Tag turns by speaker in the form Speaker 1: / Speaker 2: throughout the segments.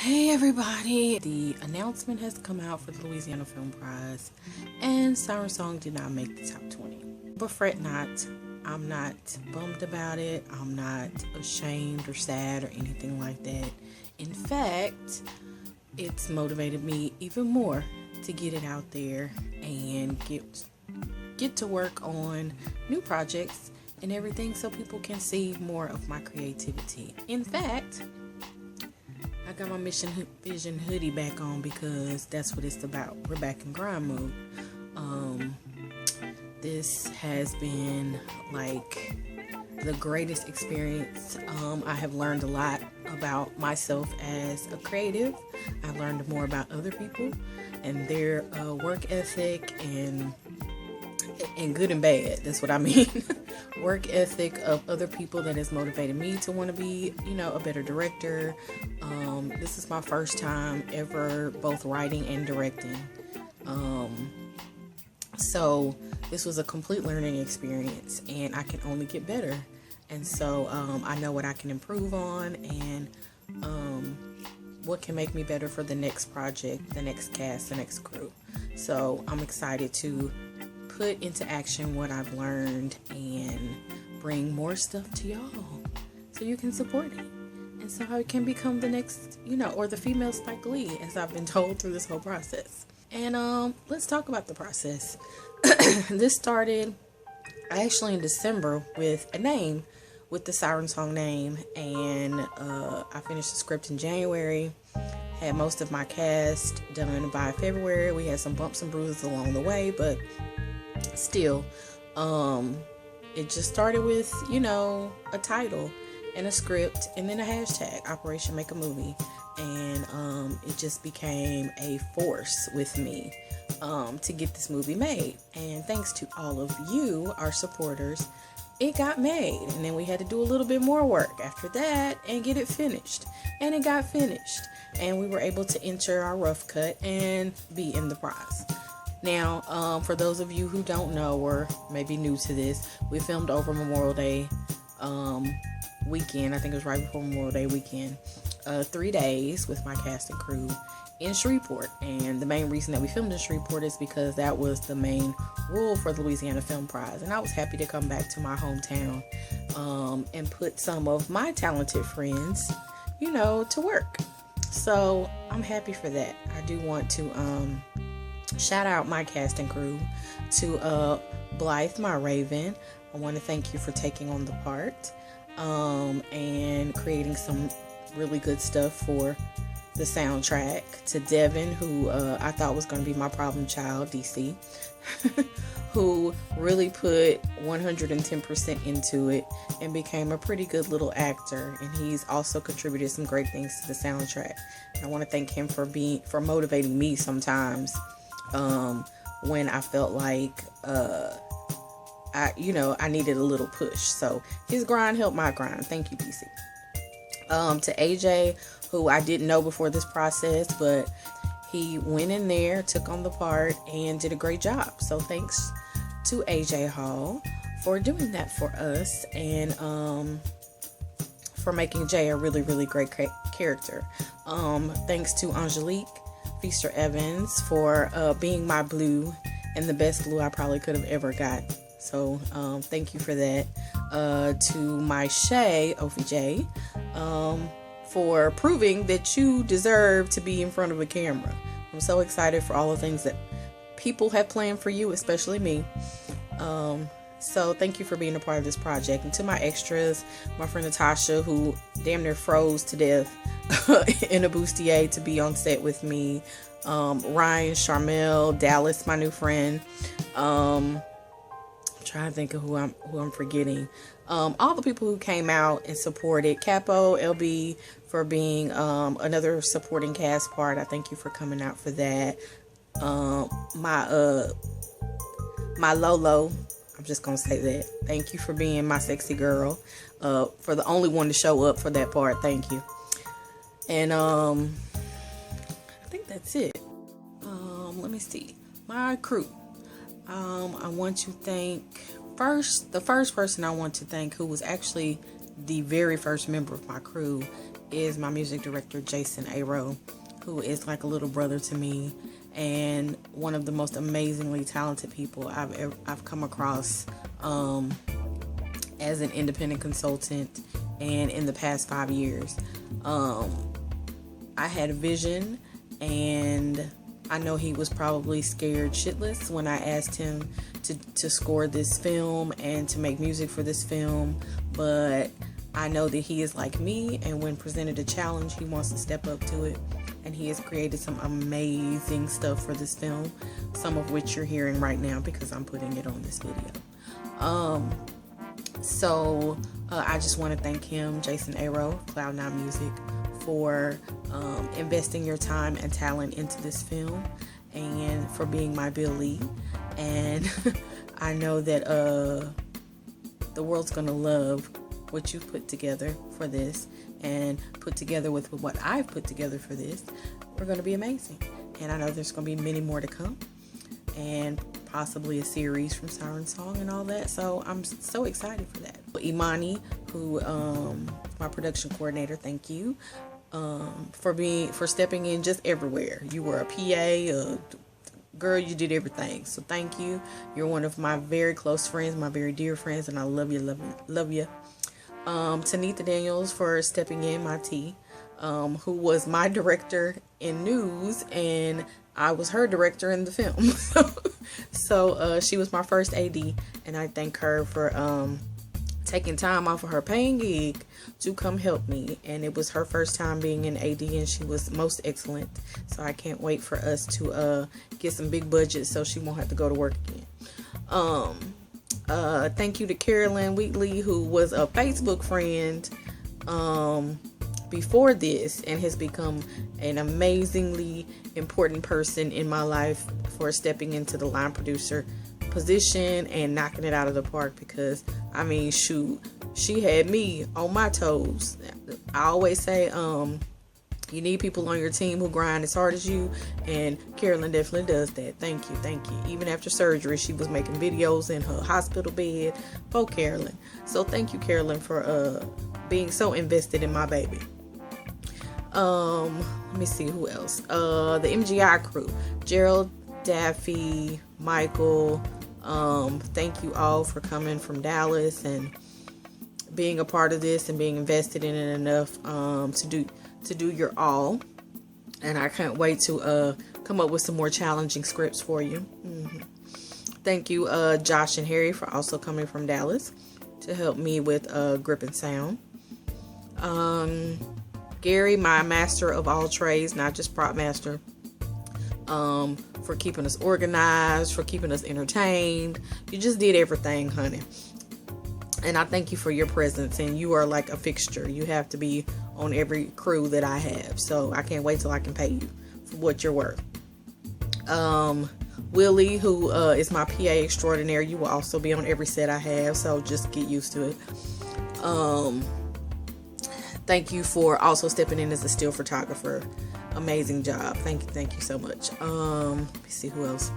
Speaker 1: Hey everybody, the announcement has come out for the Louisiana Film Prize, and Siren Song did not make the top 20. But fret not, I'm not bummed about it, I'm not ashamed or sad or anything like that. In fact, it's motivated me even more to get it out there and get to work on new projects and everything so people can see more of my creativity. In fact, I got my Mission Vision hoodie back on because that's what it's about. We're back in grind mode. This has been like the greatest experience. I have learned a lot about myself as a creative. I learned more about other people and their work ethic and good and bad. That's what I mean. Work ethic of other people that has motivated me to want to be, a better director. This is my first time ever both writing and directing. So this was a complete learning experience and I can only get better. And so I know what I can improve on and what can make me better for the next project, the next cast, the next crew. So I'm excited to put into action what I've learned and bring more stuff to y'all so you can support it. And so I can become the next, or the female Spike Lee, as I've been told through this whole process. And let's talk about the process. This started actually in December with a name, with the Siren Song name, and I finished the script in January. Had most of my cast done by February. We had some bumps and bruises along the way, but still, it just started with, a title and a script and then a hashtag, Operation Make a Movie. And it just became a force with me to get this movie made. And thanks to all of you, our supporters, it got made. And then we had to do a little bit more work after that and get it finished. And it got finished. And we were able to enter our rough cut and be in the prize. Now, for those of you who don't know or maybe new to this, we filmed over Memorial Day weekend. I think it was right before Memorial Day weekend. 3 days with my cast and crew in Shreveport. And the main reason that we filmed in Shreveport is because that was the main rule for the Louisiana Film Prize. And I was happy to come back to my hometown and put some of my talented friends, to work. So I'm happy for that. I do want to shout out my cast and crew to Blythe, my Raven. I want to thank you for taking on the part and creating some really good stuff for the soundtrack. To Devin, who I thought was going to be my problem child, DC, who really put 110% into it and became a pretty good little actor, and he's also contributed some great things to the soundtrack. I want to thank him for motivating me sometimes when I felt like I needed a little push. So his grind helped my grind. Thank you, DC. To AJ, who I didn't know before this process, but he went in there, took on the part, and did a great job. So thanks to AJ Hall for doing that for us and for making Jay a really, really great character. Thanks to Angelique Feaster Evans for being my blue and the best blue I probably could have ever got. So thank you for that. To my Shay, OVJ, for proving that you deserve to be in front of a camera. I'm so excited for all the things that people have planned for you, especially me. So thank you for being a part of this project. And to my extras, my friend Natasha, who damn near froze to death in a bustier to be on set with me. Ryan, Charmel, Dallas, my new friend. I'm trying to think of who I'm forgetting. All the people who came out and supported. Capo, LB, for being another supporting cast part. I thank you for coming out for that. My Lolo, I'm just gonna say that. Thank you for being my sexy girl. For the only one to show up for that part. Thank you. And I think that's it. Let me see. My crew. I want to thank the first person I want to thank, who was actually the very first member of my crew, is my music director, Jason Aro, who is like a little brother to me and one of the most amazingly talented people I've come across as an independent consultant and in the past 5 years. I had a vision, and I know he was probably scared shitless when I asked him to score this film and to make music for this film, but I know that he is like me, and when presented a challenge, he wants to step up to it, and he has created some amazing stuff for this film, some of which you're hearing right now because I'm putting it on this video. So I just want to thank him, Jason Aro, Cloud9 Music, for investing your time and talent into this film and for being my Bill Lee. And I know that the world's gonna love what you've put together for this, and put together with what I've put together for this. We're gonna be amazing, and I know there's gonna be many more to come, and possibly a series from Siren Song and all that. So I'm so excited for that. Imani, who my production coordinator, thank you for stepping in just everywhere. You were a PA, girl, you did everything. So thank you. You're one of my very close friends, my very dear friends, and I love you, love you, love you. Tanitha Daniels for stepping in, my T, who was my director in news, and I was her director in the film. So she was my first AD, and I thank her for taking time off of her paying gig to come help me. And it was her first time being an AD, and she was most excellent. So I can't wait for us to get some big budgets so she won't have to go to work again. Thank you to Carolyn Wheatley, who was a Facebook friend before this and has become an amazingly important person in my life, for stepping into the line producer position and knocking it out of the park, because I mean, shoot, she had me on my toes. I always say you need people on your team who grind as hard as you, and Carolyn definitely does that. Thank you, thank you. Even after surgery, she was making videos in her hospital bed for Carolyn. So thank you, Carolyn, for being so invested in my baby. Let me see who else. The MGI crew, Gerald, Daffy, Michael. Thank you all for coming from Dallas and being a part of this and being invested in it enough to do your all. And I can't wait to come up with some more challenging scripts for you. Thank you, Josh and Harry, for also coming from Dallas to help me with grip and sound. Gary, my master of all trades, not just prop master, for keeping us organized, for keeping us entertained. You just did everything, honey. And I thank you for your presence, and you are like a fixture. You have to be on every crew that I have. So I can't wait till I can pay you for what you're worth. Willie, who is my PA extraordinaire, you will also be on every set I have, so just get used to it. Thank you for also stepping in as a still photographer. Amazing job. Thank you so much. Let me see who else.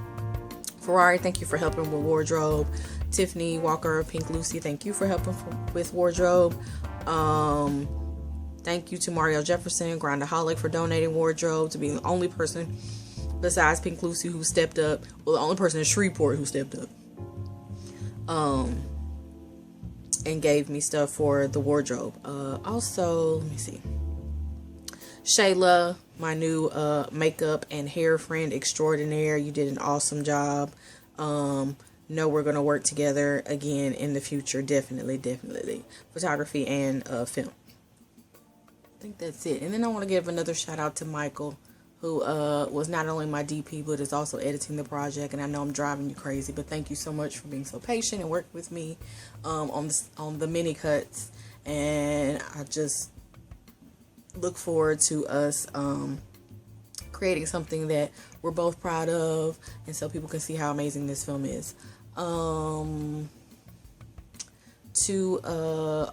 Speaker 1: Ferrari, thank you for helping with wardrobe. Tiffany Walker, Pink Lucy, thank you for helping with wardrobe. Thank you to Mario Jefferson, Grindaholic, for donating wardrobe, to be the only person besides Pink Lucy who stepped up. Well, the only person in Shreveport who stepped up. And gave me stuff for the wardrobe. Also, let me see. Shayla, my new makeup and hair friend extraordinaire, you did an awesome job. Know we're going to work together again in the future. Definitely. Photography and film. I think that's it. And then I want to give another shout out to Michael, who was not only my DP, but is also editing the project. And I know I'm driving you crazy, but thank you so much for being so patient and working with me on the mini cuts. And I just look forward to us creating something that we're both proud of, and so people can see how amazing this film is. To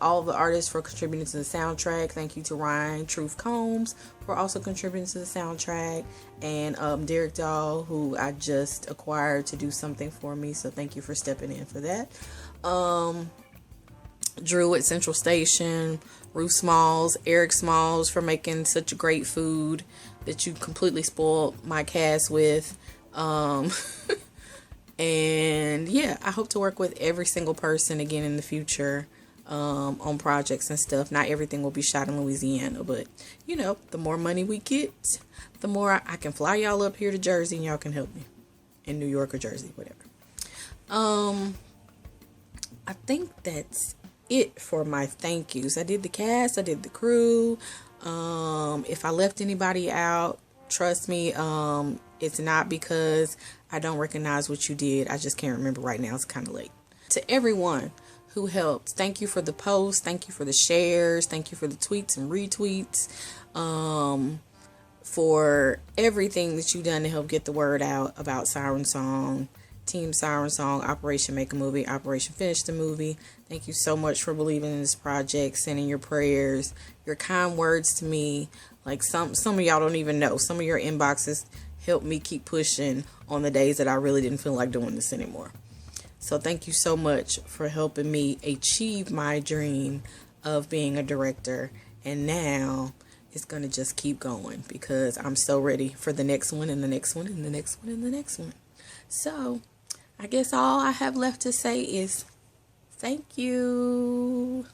Speaker 1: all the artists for contributing to the soundtrack. Thank you to Ryan Truth Combs for also contributing to the soundtrack, and Derek Dahl, who I just acquired to do something for me, so thank you for stepping in for that. Drew at Central Station, Ruth Smalls, Eric Smalls for making such great food that you completely spoiled my cast with. And yeah, I hope to work with every single person again in the future on projects and stuff. Not everything will be shot in Louisiana, but you know, the more money we get, the more I can fly y'all up here to Jersey and y'all can help me in New York or Jersey, whatever. I think that's it for my thank yous. I did the cast, I did the crew. If I left anybody out, trust me, it's not because I don't recognize what you did. I just can't remember right now. It's kind of late. To everyone who helped, thank you for the posts, thank you for the shares, thank you for the tweets and retweets, for everything that you've done to help get the word out about Siren Song, Team Siren Song, Operation Make a Movie, Operation Finish the Movie. Thank you so much for believing in this project, sending your prayers, your kind words to me. Like some of y'all don't even know. Some of your inboxes help me keep pushing on the days that I really didn't feel like doing this anymore. So thank you so much for helping me achieve my dream of being a director. And now it's going to just keep going because I'm so ready for the next one and the next one and the next one and the next one. So I guess all I have left to say is thank you.